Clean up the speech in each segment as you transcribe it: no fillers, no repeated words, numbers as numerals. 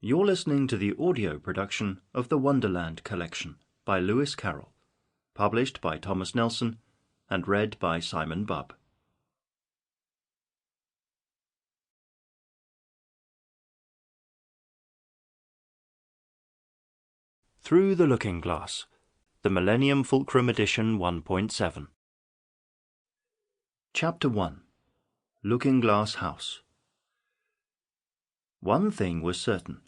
You're listening to the audio production of the Wonderland Collection by Lewis Carroll, published by Thomas Nelson and read by Simon Bubb. Through the Looking Glass, the Millennium Fulcrum Edition 1.7. Chapter 1. Looking Glass House. One thing was certain,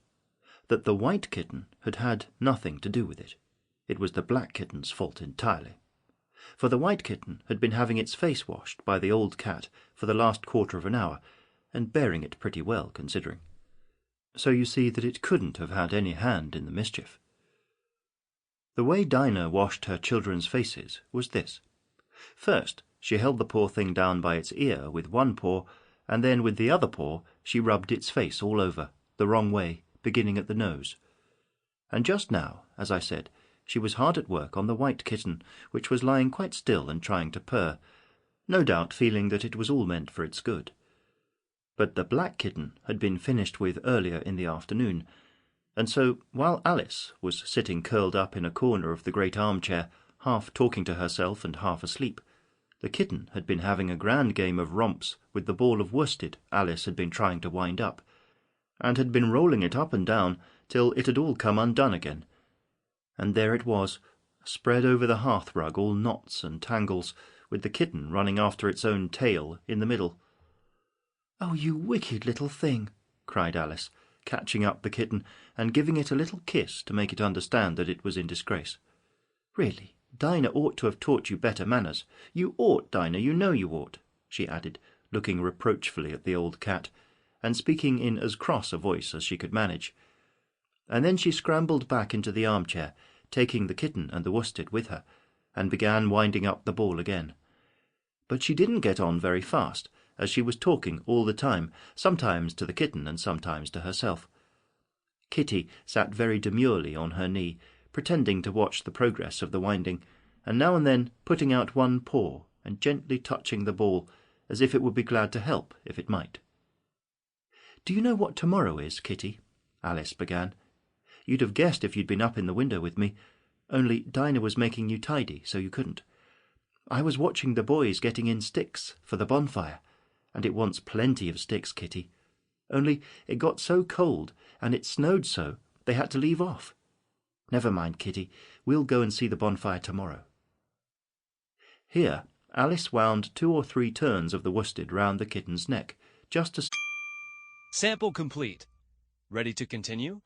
that the white kitten had had nothing to do with it. It was the black kitten's fault entirely. For the white kitten had been having its face washed by the old cat for the last quarter of an hour, and bearing it pretty well, considering. So you see that it couldn't have had any hand in the mischief. The way Dinah washed her children's faces was this. First, she held the poor thing down by its ear with one paw, and then with the other paw she rubbed its face all over, the wrong way, beginning at the nose. And just now, as I said, she was hard at work on the white kitten, which was lying quite still and trying to purr, no doubt feeling that it was all meant for its good. But the black kitten had been finished with earlier in the afternoon, and so, while Alice was sitting curled up in a corner of the great armchair, half talking to herself and half asleep, the kitten had been having a grand game of romps with the ball of worsted Alice had been trying to wind up, and had been rolling it up and down till it had all come undone again. And there it was, spread over the hearth-rug, all knots and tangles, with the kitten running after its own tail in the middle. "Oh, you wicked little thing!" cried Alice, catching up the kitten and giving it a little kiss to make it understand that it was in disgrace. "Really, Dinah ought to have taught you better manners. You ought, Dinah, you know you ought," she added, looking reproachfully at the old cat, and speaking in as cross a voice as she could manage. And then she scrambled back into the armchair, taking the kitten and the worsted with her, and began winding up the ball again. But she didn't get on very fast, as she was talking all the time, sometimes to the kitten and sometimes to herself. Kitty sat very demurely on her knee, pretending to watch the progress of the winding, and now and then putting out one paw and gently touching the ball, as if it would be glad to help if it might. "Do you know what tomorrow is, Kitty?" Alice began. "You'd have guessed if you'd been up in the window with me, only Dinah was making you tidy, so you couldn't. I was watching the boys getting in sticks for the bonfire, and it wants plenty of sticks, Kitty. Only it got so cold, and it snowed so, they had to leave off. Never mind, Kitty, we'll go and see the bonfire tomorrow." Here Alice wound 2 or 3 turns of the worsted round the kitten's neck, just to... Sample complete. Ready to continue?